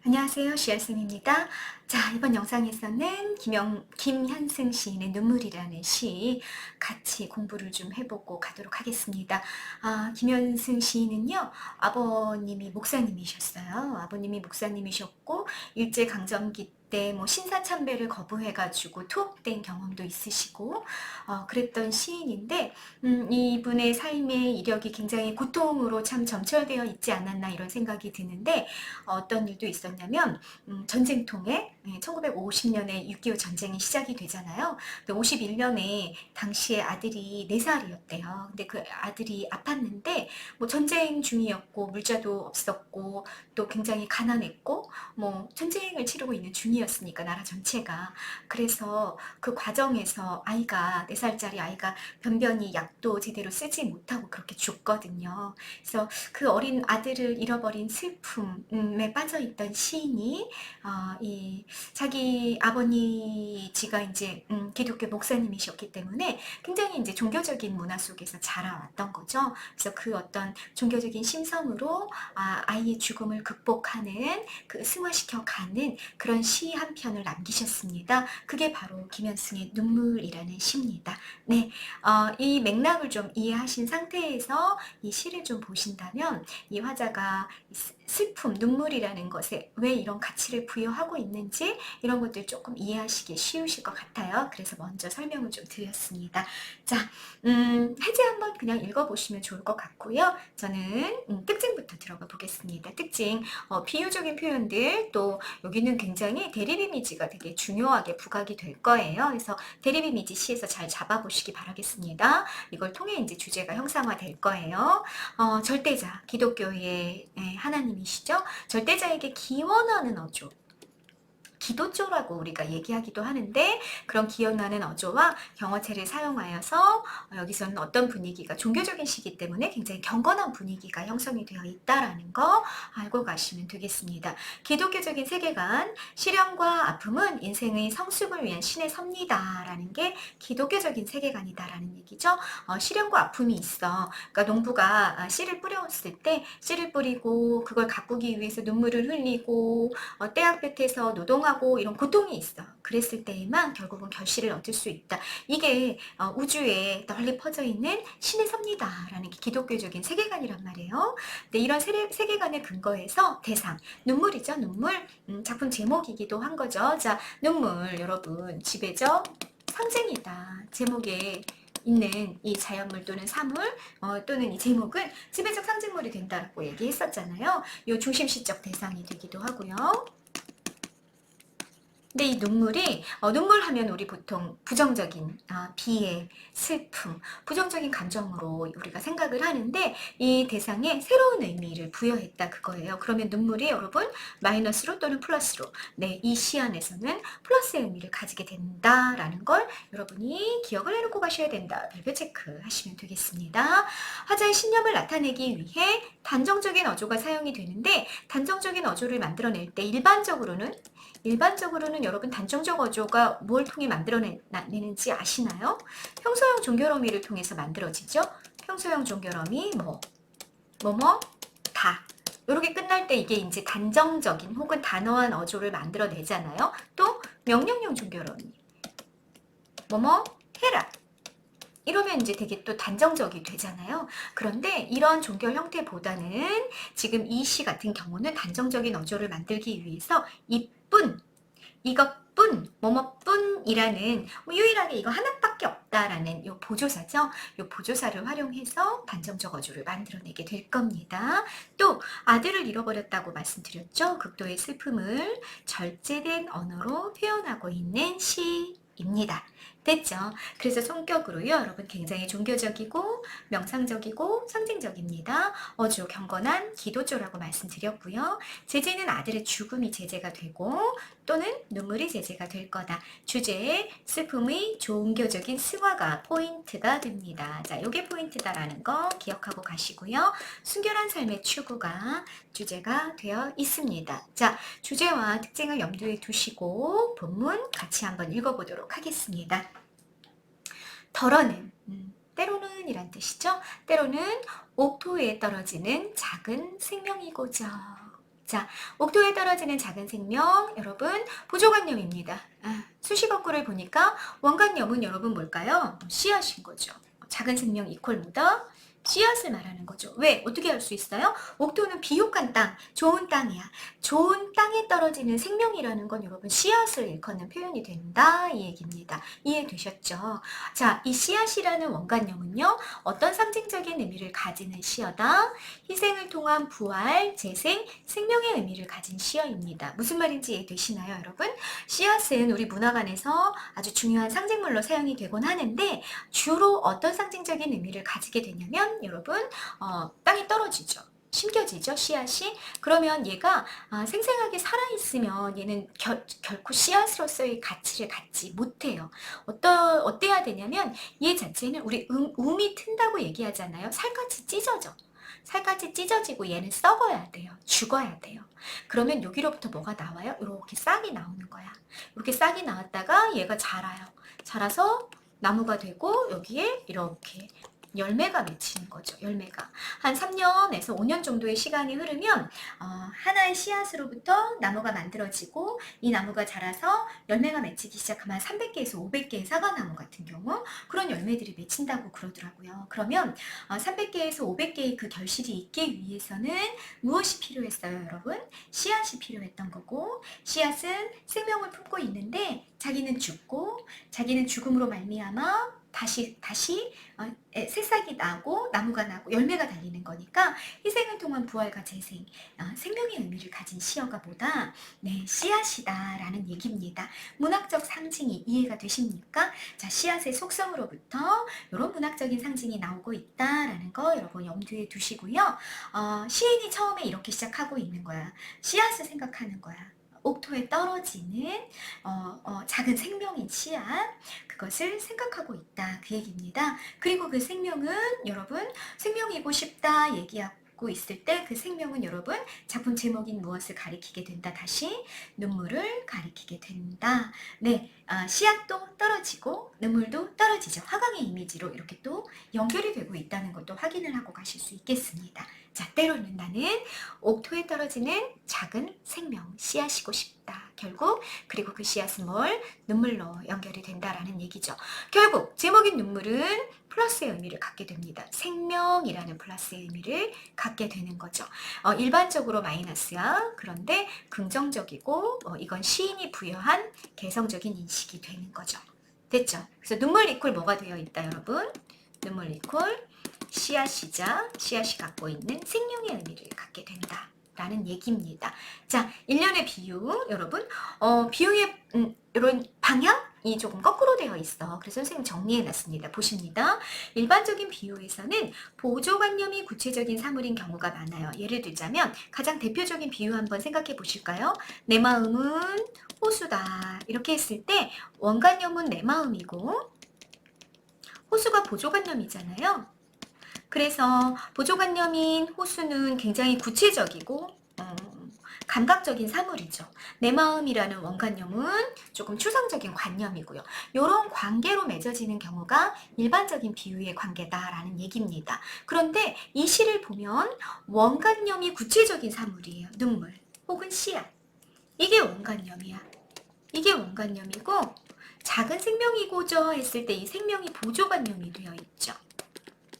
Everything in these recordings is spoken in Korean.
안녕하세요. 시아쌤입니다. 자, 이번 영상에서는 김현승 시인의 눈물이라는 시 같이 공부를 좀 해보고 가도록 하겠습니다. 김현승 시인은요, 아버님이 목사님이셨어요. 아버님이 목사님이셨고, 일제강점기 때 뭐 신사참배를 거부해가지고 투옥된 경험도 있으시고, 그랬던 시인인데, 이분의 삶의 이력이 굉장히 고통으로 참 점철되어 있지 않았나 이런 생각이 드는데, 어떤 일도 있었냐면 전쟁통에 1950년에 6.25 전쟁이 시작이 되잖아요. 근데 51년에 당시에 아들이 4살이었대요. 근데 그 아들이 아팠는데 뭐 전쟁 중이었고 물자도 없었고 또 굉장히 가난했고 뭐 전쟁을 치르고 있는 중이었으니까 나라 전체가. 그래서 그 과정에서 아이가 4살짜리 아이가 변변히 약도 제대로 쓰지 못하고 그렇게 죽거든요. 그래서 그 어린 아들을 잃어버린 슬픔에 빠져있던 시인이 이 자기 아버지가 이제 기독교 목사님이셨기 때문에 굉장히 이제 종교적인 문화 속에서 자라왔던 거죠. 그래서 그 어떤 종교적인 심성으로 아이의 죽음을 극복하는 그 승화시켜가는 그런 시 한 편을 남기셨습니다. 그게 바로 김현승의 눈물이라는 시입니다. 네, 이 맥락을 좀 이해하신 상태에서 이 시를 좀 보신다면 이 화자가 슬픔, 눈물이라는 것에 왜 이런 가치를 부여하고 있는지 이런 것들 조금 이해하시기 쉬우실 것 같아요. 그래서 먼저 설명을 좀 드렸습니다. 자, 해제 한번 그냥 읽어보시면 좋을 것 같고요. 저는 특징부터 들어가 보겠습니다. 특징, 비유적인 표현들, 또 여기는 굉장히 대립 이미지가 되게 중요하게 부각이 될 거예요. 그래서 대립 이미지 시에서 잘 잡아보시기 바라겠습니다. 이걸 통해 이제 주제가 형상화될 거예요. 절대자, 기독교의 하나님이시죠. 절대자에게 기원하는 어조. 기도조라고 우리가 얘기하기도 하는데 그런 기원하는 어조와 경어체를 사용하여서 여기서는 어떤 분위기가 종교적인 시기 때문에 굉장히 경건한 분위기가 형성이 되어 있다라는 거 알고 가시면 되겠습니다. 기독교적인 세계관, 시련과 아픔은 인생의 성숙을 위한 신의 섭니다라는 게 기독교적인 세계관이다라는 얘기죠. 시련과 아픔이 있어. 그러니까 농부가 씨를 뿌려왔을 때 씨를 뿌리고 그걸 가꾸기 위해서 눈물을 흘리고 떼약볕에서 노동하고 이런 고통이 있어. 그랬을 때에만 결국은 결실을 얻을 수 있다. 이게 우주에 널리 퍼져 있는 신의 섭리다라는 게 기독교적인 세계관이란 말이에요. 근데 이런 세계관을 근거해서 대상, 눈물이죠. 눈물. 작품 제목이기도 한 거죠. 자, 눈물 여러분 집에죠. 상징이다. 제목에 있는 이 자연물 또는 사물 또는 이 제목은 지배적 상징물이 된다고 얘기했었잖아요. 이 중심시적 대상이 되기도 하고요. 근데 이 눈물이 눈물 하면 우리 보통 부정적인 비애, 슬픔, 부정적인 감정으로 우리가 생각을 하는데 이 대상에 새로운 의미를 부여했다 그거예요. 그러면 눈물이 여러분 마이너스로 또는 플러스로 이 시 안에서는 플러스의 의미를 가지게 된다라는 걸 여러분이 기억을 해놓고 가셔야 된다. 별표 체크 하시면 되겠습니다. 화자의 신념을 나타내기 위해 단정적인 어조가 사용이 되는데 단정적인 어조를 만들어낼 때 일반적으로는 여러분 단정적 어조가 뭘 통해 만들어내는지 아시나요? 평소형 종결어미를 통해서 만들어지죠. 평소형 종결어미 다 이렇게 끝날 때 이게 이제 단정적인 혹은 단어한 어조를 만들어내잖아요. 또 명령형 종결어미 해라 이러면 이제 되게 또 단정적이 되잖아요. 그런데 이런 종결 형태보다는 지금 이 시 같은 경우는 단정적인 어조를 만들기 위해서 이뿐, 이것뿐, 뭐뭐뿐이라는 유일하게 이거 하나밖에 없다라는 요 보조사죠. 요 보조사를 활용해서 단정적 어조를 만들어내게 될 겁니다. 또 아들을 잃어버렸다고 말씀드렸죠. 극도의 슬픔을 절제된 언어로 표현하고 있는 시입니다. 됐죠? 그래서 성격으로요, 여러분 굉장히 종교적이고 명상적이고 상징적입니다. 어조 경건한 기도조라고 말씀드렸고요. 제재는 아들의 죽음이 제재가 되고 또는 눈물이 제재가 될 거다. 주제에 슬픔의 종교적인 승화가 포인트가 됩니다. 자, 요게 포인트다라는 거 기억하고 가시고요. 순결한 삶의 추구가 주제가 되어 있습니다. 자, 주제와 특징을 염두에 두시고 본문 같이 한번 읽어보도록 하겠습니다. 덜어는 때로는 이란 뜻이죠. 때로는 옥토에 떨어지는 작은 생명이고죠. 자, 옥토에 떨어지는 작은 생명, 여러분, 보조관념입니다. 수식어구를 보니까 원관념은 여러분 뭘까요? 씨앗인 거죠. 작은 생명 이퀄 뭐다? 씨앗을 말하는 거죠. 왜? 어떻게 알 수 있어요? 옥토는 비옥한 땅, 좋은 땅이야. 좋은 땅에 떨어지는 생명이라는 건 여러분 씨앗을 일컫는 표현이 된다 이 얘기입니다. 이해되셨죠? 자, 이 씨앗이라는 원관념은요. 어떤 상징적인 의미를 가지는 시어다. 희생을 통한 부활, 재생, 생명의 의미를 가진 시어입니다. 무슨 말인지 이해되시나요, 여러분? 씨앗은 우리 문화관에서 아주 중요한 상징물로 사용이 되곤 하는데 주로 어떤 상징적인 의미를 가지게 되냐면 여러분 땅에 떨어지죠. 심겨지죠, 씨앗이. 그러면 얘가 생생하게 살아있으면 얘는 결코 씨앗으로서의 가치를 갖지 못해요. 어때야 되냐면 얘 자체는 우리 움이 튼다고 얘기하잖아요. 살같이 찢어져. 살같이 찢어지고 얘는 썩어야 돼요. 죽어야 돼요. 그러면 여기로부터 뭐가 나와요? 이렇게 싹이 나오는 거야. 이렇게 싹이 나왔다가 얘가 자라요. 자라서 나무가 되고 여기에 이렇게 열매가 맺히는 거죠. 열매가. 한 3년에서 5년 정도의 시간이 흐르면 하나의 씨앗으로부터 나무가 만들어지고 이 나무가 자라서 열매가 맺히기 시작하면 300개에서 500개의 사과나무 같은 경우 그런 열매들이 맺힌다고 그러더라고요. 그러면 300개에서 500개의 그 결실이 있기 위해서는 무엇이 필요했어요, 여러분? 씨앗이 필요했던 거고 씨앗은 생명을 품고 있는데 자기는 죽고 자기는 죽음으로 말미암아 다시 새싹이 나고 나무가 나고 열매가 달리는 거니까 희생을 통한 부활과 재생, 생명의 의미를 가진 시어가 뭐다? 네, 씨앗이다 라는 얘기입니다. 문학적 상징이 이해가 되십니까? 자, 씨앗의 속성으로부터 이런 문학적인 상징이 나오고 있다라는 거 여러분 염두에 두시고요. 시인이 처음에 이렇게 시작하고 있는 거야. 씨앗을 생각하는 거야. 옥토에 떨어지는 작은 생명인 씨앗, 그것을 생각하고 있다 그 얘기입니다. 그리고 그 생명은 여러분 생명이고 싶다 얘기하고 있을 때 그 생명은 여러분 작품 제목인 무엇을 가리키게 된다? 다시 눈물을 가리키게 된다. 네, 씨앗도 떨어지고 눈물도 떨어지죠. 화강의 이미지로 이렇게 또 연결이 되고 있다는 것도 확인을 하고 가실 수 있겠습니다. 자, 때로는 나는 옥토에 떨어지는 작은 생명, 씨앗이고 싶다. 결국 그리고 그 씨앗은 뭘? 눈물로 연결이 된다라는 얘기죠. 결국 제목인 눈물은 플러스의 의미를 갖게 됩니다. 생명이라는 플러스의 의미를 갖게 되는 거죠. 일반적으로 마이너스야. 그런데 긍정적이고 이건 시인이 부여한 개성적인 인식이 되는 거죠. 됐죠? 그래서 눈물 이퀄 뭐가 되어 있다, 여러분? 눈물 이퀄 씨앗이자 씨앗이 갖고 있는 생명의 의미를 갖게 된다 라는 얘기입니다. 자, 일련의 비유 여러분 비유의 이런 방향이 조금 거꾸로 되어 있어. 그래서 선생님 정리해 놨습니다. 보십니다. 일반적인 비유에서는 보조관념이 구체적인 사물인 경우가 많아요. 예를 들자면 가장 대표적인 비유 한번 생각해 보실까요? 내 마음은 호수다 이렇게 했을 때 원관념은 내 마음이고 호수가 보조관념이잖아요. 그래서 보조관념인 호수는 굉장히 구체적이고 감각적인 사물이죠. 내 마음이라는 원관념은 조금 추상적인 관념이고요. 이런 관계로 맺어지는 경우가 일반적인 비유의 관계다라는 얘기입니다. 그런데 이 시를 보면 원관념이 구체적인 사물이에요. 눈물 혹은 씨앗. 이게 원관념이야. 이게 원관념이고 작은 생명이고저 했을 때 이 생명이 보조관념이 되어 있죠.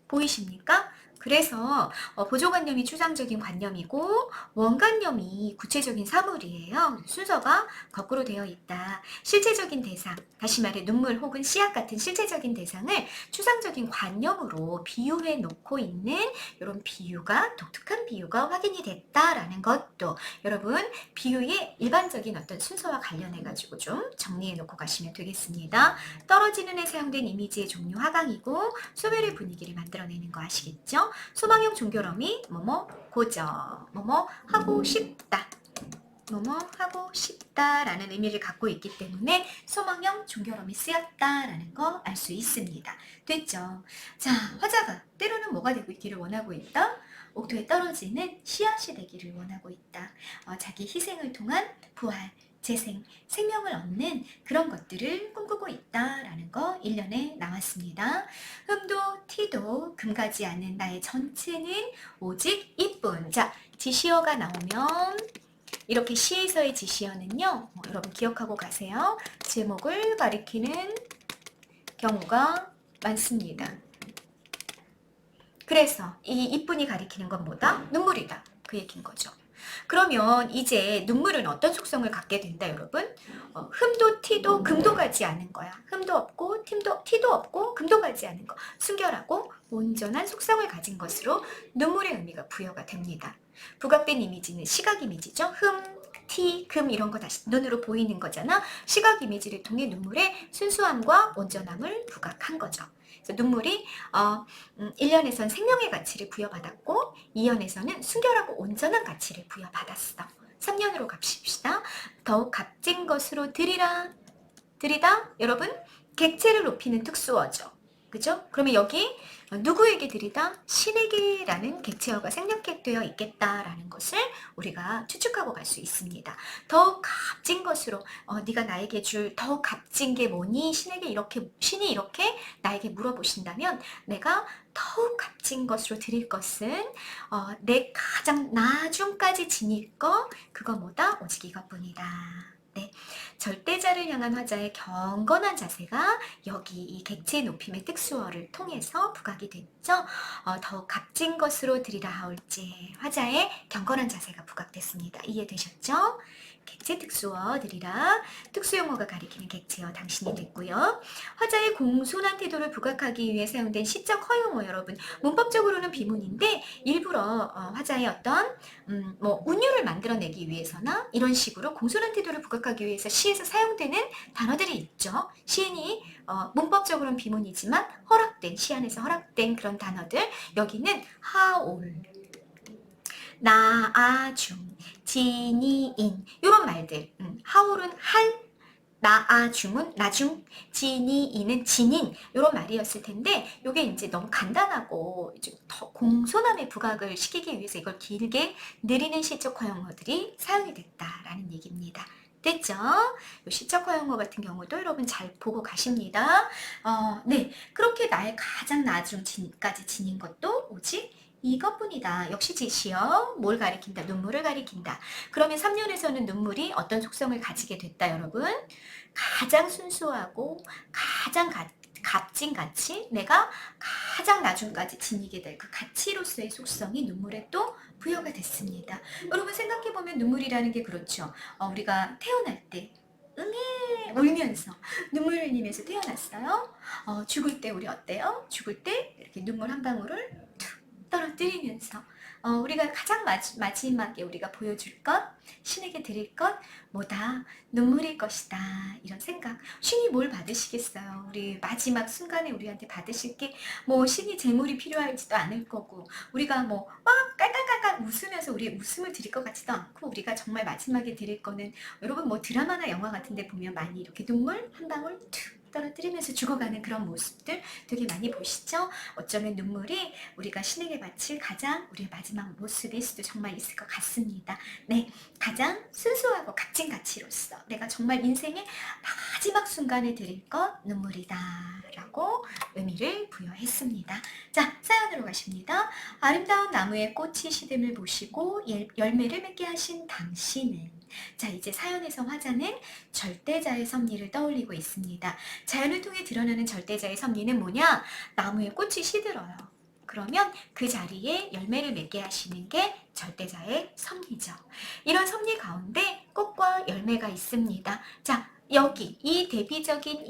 보이십니까? 그래서 보조관념이 추상적인 관념이고 원관념이 구체적인 사물이에요. 순서가 거꾸로 되어 있다. 실체적인 대상, 다시 말해 눈물 혹은 씨앗 같은 실체적인 대상을 추상적인 관념으로 비유해 놓고 있는 이런 비유가 독특한 비유가 확인이 됐다라는 것도 여러분 비유의 일반적인 어떤 순서와 관련해 가지고 좀 정리해 놓고 가시면 되겠습니다. 떨어지는 에 사용된 이미지의 종류 하강이고 소멸의 분위기를 만들어내는 거 아시겠죠? 소망형 종결어미 뭐뭐 고저 뭐뭐 하고 싶다 뭐뭐 하고 싶다라는 의미를 갖고 있기 때문에 소망형 종결어미 쓰였다라는 거 알 수 있습니다. 됐죠? 자, 화자가 때로는 뭐가 되고 있기를 원하고 있다? 옥토에 떨어지는 씨앗이 되기를 원하고 있다. 자기 희생을 통한 부활, 재생, 생명을 얻는 그런 것들을 꿈꾸고 있다라는 거 1년에 나왔습니다. 흠도 티도 금가지 않는 나의 전체는 오직 이뿐. 자, 지시어가 나오면 이렇게 시에서의 지시어는요, 여러분 기억하고 가세요. 제목을 가리키는 경우가 많습니다. 그래서 이 이쁜이 가리키는 건 뭐다? 눈물이다. 그 얘기인 거죠. 그러면 이제 눈물은 어떤 속성을 갖게 된다, 여러분? 흠도 티도 금도 가지 않은 거야. 흠도 없고 티도 없고 금도 가지 않은 거. 순결하고 온전한 속성을 가진 것으로 눈물의 의미가 부여가 됩니다. 부각된 이미지는 시각 이미지죠. 흠, 티, 금 이런 거 다시 눈으로 보이는 거잖아. 시각 이미지를 통해 눈물의 순수함과 온전함을 부각한 거죠. 그래서 눈물이 1년에선 생명의 가치를 부여받았고 2년에서는 순결하고 온전한 가치를 부여받았어. 3년으로 갑시다. 더욱 값진 것으로 드리라. 드리다 여러분 객체를 높이는 특수어죠. 그죠? 그러면 여기 누구에게 드리다? 신에게라는 객체어가 생략되어 있겠다라는 것을 우리가 추측하고 갈 수 있습니다. 더욱 값진 것으로 네가 나에게 줄 더욱 값진 게 뭐니? 신이 이렇게 나에게 물어보신다면 내가 더욱 값진 것으로 드릴 것은 내 가장 나중까지 지닐 거 그거 뭐다? 오직 이것뿐이다. 네, 절대자를 향한 화자의 경건한 자세가 여기 이 객체 높임의 특수어를 통해서 부각이 됐죠. 더욱 값진 것으로 드리라 하올지 화자의 경건한 자세가 부각됐습니다. 이해되셨죠? 객체 특수어 드리라 특수용어가 가리키는 객체어 당신이 됐고요. 화자의 공손한 태도를 부각하기 위해 사용된 시적 허용어 여러분 문법적으로는 비문인데 일부러 화자의 어떤 운율을 만들어내기 위해서나 이런 식으로 공손한 태도를 부각하기 위해서 시에서 사용되는 단어들이 있죠. 시인이 문법적으로는 비문이지만 시 안에서 허락된 그런 단어들 여기는 하올 나아중, 지니인 이런 말들 하울은 할, 나아중은 나중, 지니인은 진인 이런 말이었을 텐데 이게 이제 너무 간단하고 좀 더 공손함의 부각을 시키기 위해서 이걸 길게 느리는 시적 허용어들이 사용이 됐다라는 얘기입니다. 됐죠? 이 시적 허용어 같은 경우도 여러분 잘 보고 가십니다. 네, 그렇게 나의 가장 나중까지 지닌 것도 오직 이것뿐이다. 역시 지시어 뭘 가리킨다? 눈물을 가리킨다. 그러면 3년에서는 눈물이 어떤 속성을 가지게 됐다 여러분? 가장 순수하고 가장 값진 가치 내가 가장 나중까지 지니게 될 그 가치로서의 속성이 눈물에 또 부여가 됐습니다. 여러분 생각해보면 눈물이라는 게 그렇죠. 우리가 태어날 때 응애 울면서 눈물을 흘리면서 태어났어요. 죽을 때 우리 어때요? 죽을 때 이렇게 눈물 한 방울을 떨어뜨리면서 우리가 가장 마지막에 우리가 보여줄 것, 신에게 드릴 것 뭐다? 눈물일 것이다. 이런 생각. 신이 뭘 받으시겠어요? 우리 마지막 순간에 우리한테 받으실 게 뭐 신이 재물이 필요할지도 않을 거고 우리가 뭐 막 깔깔깔깔 웃으면서 우리의 웃음을 드릴 것 같지도 않고 우리가 정말 마지막에 드릴 거는 여러분 뭐 드라마나 영화 같은 데 보면 많이 이렇게 눈물 한 방울 툭 떨어뜨리면서 죽어가는 그런 모습들 되게 많이 보시죠? 어쩌면 눈물이 우리가 신에게 바칠 가장 우리의 마지막 모습일 수도 정말 있을 것 같습니다. 네, 가장 순수하고 값진 가치로서 내가 정말 인생의 마지막 순간에 드릴 것 눈물이다 라고 의미를 부여했습니다. 자, 사연으로 가십니다. 아름다운 나무의 꽃이 시듦을 보시고 열매를 맺게 하신 당신은 자, 이제 사연에서 화자는 절대자의 섭리를 떠올리고 있습니다. 자연을 통해 드러나는 절대자의 섭리는 뭐냐? 나무에 꽃이 시들어요. 그러면 그 자리에 열매를 맺게 하시는 게 절대자의 섭리죠. 이런 섭리 가운데 꽃과 열매가 있습니다. 자, 여기 이 대비적인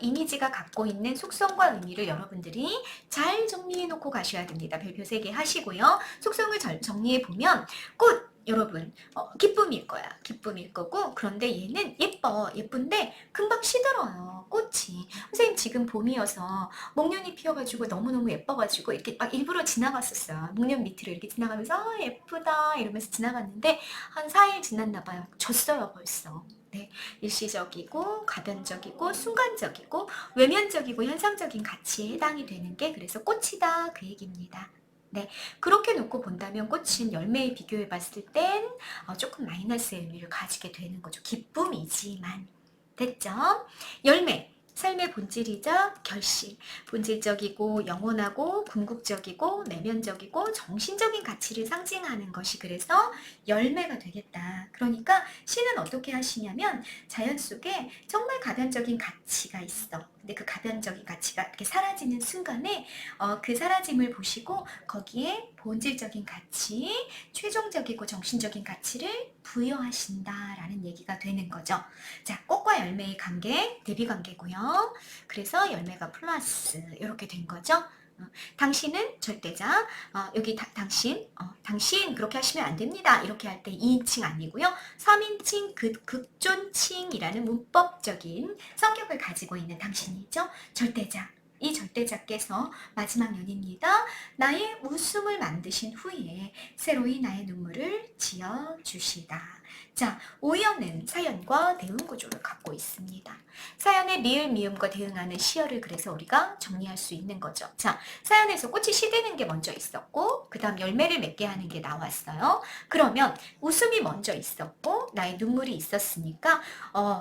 이미지가 갖고 있는 속성과 의미를 여러분들이 잘 정리해 놓고 가셔야 됩니다. 별표 3개 하시고요. 속성을 정리해 보면 꽃 여러분 기쁨일 거야. 기쁨일 거고 그런데 얘는 예쁜데 금방 시들어요. 꽃이. 선생님 지금 봄이어서 목련이 피어가지고 너무너무 예뻐가지고 이렇게 막 일부러 지나갔었어요. 목련 밑으로 이렇게 지나가면서 예쁘다 이러면서 지나갔는데 한 4일 지났나 봐요. 졌어요 벌써. 네, 일시적이고 가변적이고 순간적이고 외면적이고 현상적인 가치에 해당이 되는 게 그래서 꽃이다 그 얘기입니다. 네, 그렇게 놓고 본다면 꽃은 열매에 비교해 봤을 땐 조금 마이너스의 의미를 가지게 되는 거죠. 기쁨이지만. 됐죠? 열매. 삶의 본질이자 결실, 본질적이고 영원하고 궁극적이고 내면적이고 정신적인 가치를 상징하는 것이 그래서 열매가 되겠다. 그러니까 신은 어떻게 하시냐면 자연 속에 정말 가변적인 가치가 있어. 근데 그 가변적인 가치가 이렇게 사라지는 순간에 그 사라짐을 보시고 거기에 본질적인 가치, 최종적이고 정신적인 가치를 부여하신다라는 얘기가 되는 거죠. 자, 꽃과 열매의 관계, 대비 관계고요. 그래서 열매가 플러스 이렇게 된 거죠. 당신은 절대자, 여기 당신 그렇게 하시면 안 됩니다. 이렇게 할 때 2인칭 아니고요. 3인칭 극존칭이라는 문법적인 성격을 가지고 있는 당신이죠. 절대자. 이 절대자께서 마지막 연입니다. 나의 웃음을 만드신 후에 새로이 나의 눈물을 지어주시다. 자, 오연은 사연과 대응 구조를 갖고 있습니다. 사연의 리을, 미음과 대응하는 시어를 그래서 우리가 정리할 수 있는 거죠. 자, 사연에서 꽃이 시드는 게 먼저 있었고 그 다음 열매를 맺게 하는 게 나왔어요. 그러면 웃음이 먼저 있었고 나의 눈물이 있었으니까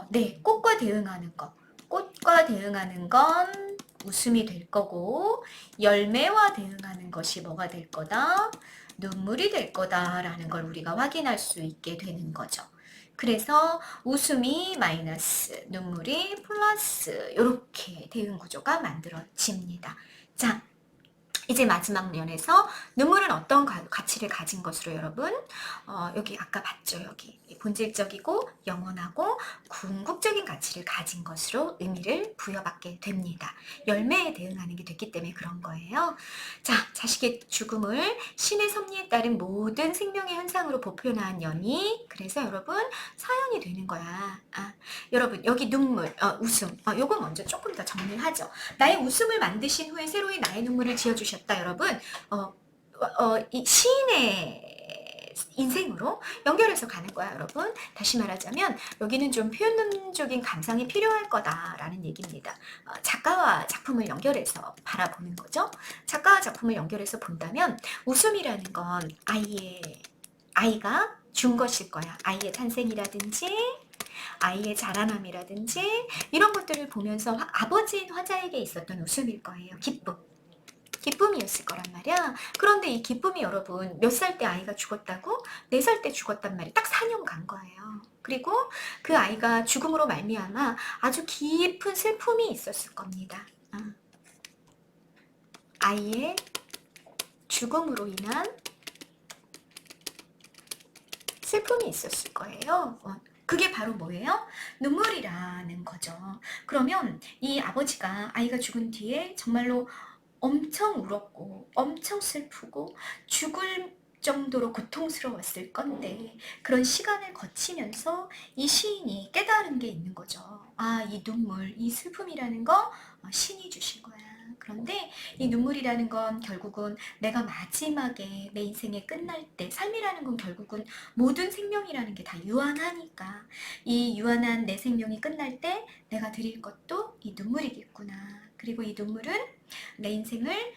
네, 꽃과 대응하는 것. 꽃과 대응하는 건 웃음이 될 거고 열매와 대응하는 것이 뭐가 될 거다? 눈물이 될 거다라는 걸 우리가 확인할 수 있게 되는 거죠. 그래서 웃음이 마이너스, 눈물이 플러스 이렇게 대응 구조가 만들어집니다. 자, 이제 마지막 면에서 눈물은 어떤 가치를 가진 것으로 여러분 여기 아까 봤죠. 여기 본질적이고 영원하고 궁극적인 가치를 가진 것으로 의미를 부여받게 됩니다. 열매에 대응하는 게 됐기 때문에 그런 거예요. 자, 자식의 죽음을 신의 섭리에 따른 모든 생명의 현상으로 보표한 연이 그래서 여러분 사연이 되는 거야. 여러분 여기 눈물, 웃음 요거 먼저 조금 더 정리하죠. 나의 웃음을 만드신 후에 새로이 나의 눈물을 지어주셨다. 여러분 이 시인의 인생으로 연결해서 가는 거야. 여러분 다시 말하자면 여기는 좀 표현적인 감상이 필요할 거다라는 얘기입니다. 작가와 작품을 연결해서 바라보는 거죠. 작가와 작품을 연결해서 본다면 웃음이라는 건 아이가 준 것일 거야. 아이의 탄생이라든지 아이의 자라남이라든지 이런 것들을 보면서 아버지인 화자에게 있었던 웃음일 거예요. 기쁨이었을 거란 말이야. 그런데 이 기쁨이 여러분 몇 살 때 아이가 죽었다고? 4살 때 죽었단 말이야. 딱 4년 간 거예요. 그리고 그 아이가 죽음으로 말미암아 아주 깊은 슬픔이 있었을 겁니다. 아이의 죽음으로 인한 슬픔이 있었을 거예요. 그게 바로 뭐예요? 눈물이라는 거죠. 그러면 이 아버지가 아이가 죽은 뒤에 정말로 엄청 울었고 엄청 슬프고 죽을 정도로 고통스러웠을 건데 그런 시간을 거치면서 이 시인이 깨달은 게 있는 거죠. 이 눈물, 이 슬픔이라는 거 신이 주신 거야. 그런데 이 눈물이라는 건 결국은 내가 마지막에 내 인생이 끝날 때 삶이라는 건 결국은 모든 생명이라는 게 다 유한하니까 이 유한한 내 생명이 끝날 때 내가 드릴 것도 이 눈물이겠구나. 그리고 이 눈물은 내 인생을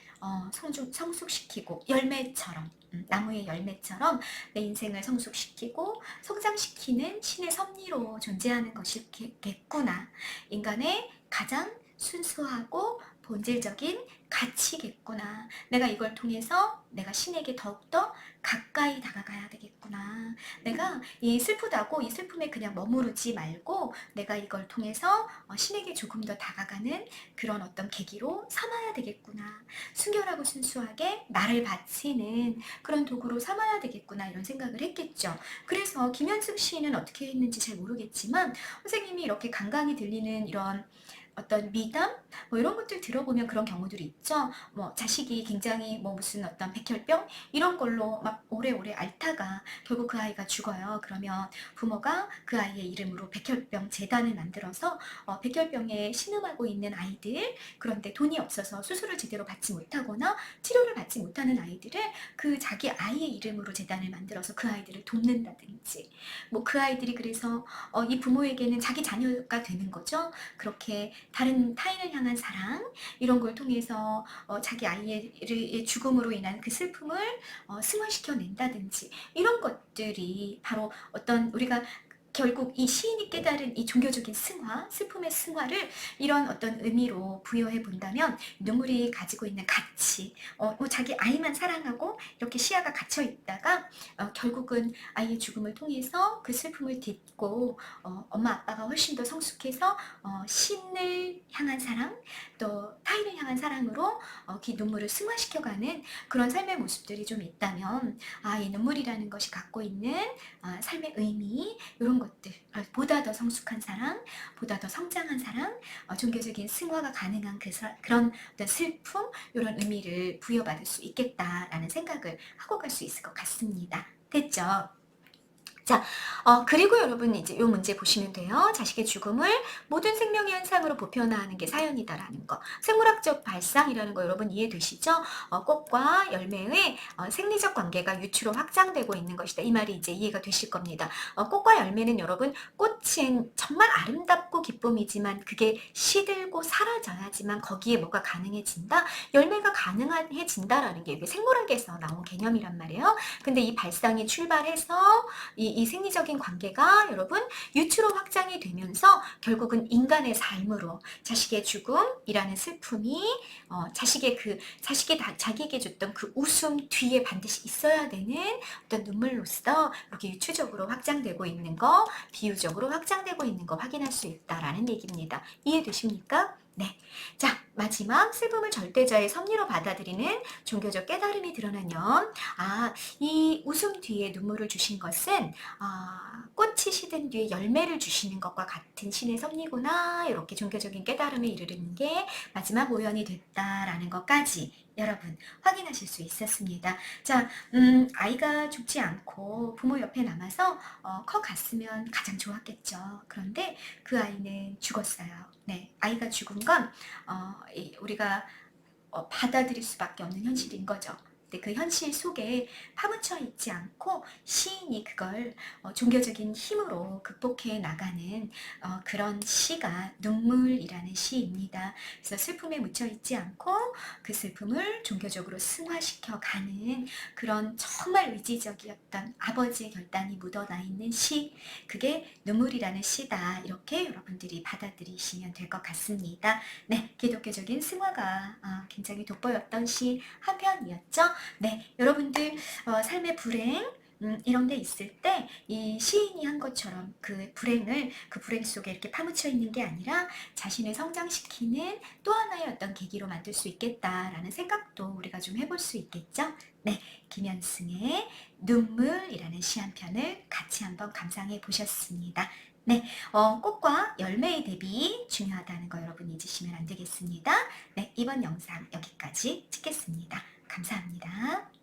성숙시키고 열매처럼 나무의 열매처럼 내 인생을 성숙시키고 성장시키는 신의 섭리로 존재하는 것이겠구나. 인간의 가장 순수하고 본질적인 가치겠구나. 내가 이걸 통해서 내가 신에게 더욱더 가까이 다가가야 되겠구나. 내가 이 슬프다고 이 슬픔에 그냥 머무르지 말고 내가 이걸 통해서 신에게 조금 더 다가가는 그런 어떤 계기로 삼아야 되겠구나. 순결하고 순수하게 나를 바치는 그런 도구로 삼아야 되겠구나 이런 생각을 했겠죠. 그래서 김현숙 시인은 어떻게 했는지 잘 모르겠지만 선생님이 이렇게 강강이 들리는 이런 어떤 미담 뭐 이런 것들 들어보면 그런 경우들이 있죠. 뭐 자식이 굉장히 뭐 무슨 어떤 백혈병 이런 걸로 막 오래오래 앓다가 결국 그 아이가 죽어요. 그러면 부모가 그 아이의 이름으로 백혈병 재단을 만들어서 백혈병에 신음하고 있는 아이들 그런데 돈이 없어서 수술을 제대로 받지 못하거나 치료를 받지 못하는 아이들을 그 자기 아이의 이름으로 재단을 만들어서 그 아이들을 돕는다든지 뭐 그 아이들이 그래서 이 부모에게는 자기 자녀가 되는 거죠. 그렇게 다른 타인을 향한 사랑 이런 걸 통해서 자기 아이의 죽음으로 인한 그 슬픔을 승화시켜 낸다든지 이런 것들이 바로 어떤 우리가 결국 이 시인이 깨달은 이 종교적인 승화, 슬픔의 승화를 이런 어떤 의미로 부여해 본다면 눈물이 가지고 있는 가치, 뭐 자기 아이만 사랑하고 이렇게 시야가 갇혀 있다가 결국은 아이의 죽음을 통해서 그 슬픔을 딛고 엄마 아빠가 훨씬 더 성숙해서 신을 향한 사랑, 또 타인을 향한 사랑으로 그 눈물을 승화시켜가는 그런 삶의 모습들이 좀 있다면 이 눈물이라는 것이 갖고 있는 삶의 의미 이런 것들 보다 더 성숙한 사랑, 보다 더 성장한 사랑, 종교적인 승화가 가능한 그런 어떤 슬픔 이런 의미를 부여받을 수 있겠다라는 생각을 하고 갈 수 있을 것 같습니다. 됐죠? 자, 그리고 여러분 이제 요 문제 보시면 돼요. 자식의 죽음을 모든 생명의 현상으로 보편화하는 게 사연이다라는 거. 생물학적 발상이라는 거 여러분 이해되시죠? 꽃과 열매의 생리적 관계가 유추로 확장되고 있는 것이다. 이 말이 이제 이해가 되실 겁니다. 꽃과 열매는 여러분 꽃은 정말 아름답고 기쁨이지만 그게 시들고 사라져야지만 거기에 뭐가 가능해진다? 열매가 가능해진다라는 게 이게 생물학에서 나온 개념이란 말이에요. 근데 이 발상이 출발해서 이 생리적인 관계가 여러분 유추로 확장이 되면서 결국은 인간의 삶으로 자식의 죽음이라는 슬픔이 자기에게 줬던 그 웃음 뒤에 반드시 있어야 되는 어떤 눈물로서 이렇게 유추적으로 확장되고 있는 거, 비유적으로 확장되고 있는 거 확인할 수 있다라는 얘기입니다. 이해되십니까? 네. 자, 마지막 슬픔을 절대자의 섭리로 받아들이는 종교적 깨달음이 드러나면 이 웃음 뒤에 눈물을 주신 것은 꽃이 시든 뒤에 열매를 주시는 것과 같은 신의 섭리구나 이렇게 종교적인 깨달음에 이르는 게 마지막 오연이 됐다라는 것까지 여러분 확인하실 수 있었습니다. 자, 아이가 죽지 않고 부모 옆에 남아서 커갔으면 가장 좋았겠죠. 그런데 그 아이는 죽었어요. 네, 아이가 죽은 건 우리가 받아들일 수밖에 없는 현실인 거죠. 근데 그 현실 속에 파묻혀 있지 않고 시인이 그걸 종교적인 힘으로 극복해 나가는 그런 시가 눈물이라는 시입니다. 그래서 슬픔에 묻혀 있지 않고 그 슬픔을 종교적으로 승화시켜 가는 그런 정말 의지적이었던 아버지의 결단이 묻어나 있는 시, 그게 눈물이라는 시다. 이렇게 여러분들이 받아들이시면 될 것 같습니다. 네, 기독교적인 승화가 굉장히 돋보였던 시 한 편이었죠. 네, 여러분들 삶의 불행 이런 데 있을 때 이 시인이 한 것처럼 그 불행 속에 이렇게 파묻혀 있는 게 아니라 자신을 성장시키는 또 하나의 어떤 계기로 만들 수 있겠다라는 생각도 우리가 좀 해볼 수 있겠죠. 네, 김현승의 눈물이라는 시 한 편을 같이 한번 감상해 보셨습니다. 네, 꽃과 열매의 대비 중요하다는 거 여러분 잊으시면 안 되겠습니다. 네, 이번 영상 여기까지 찍겠습니다. 감사합니다.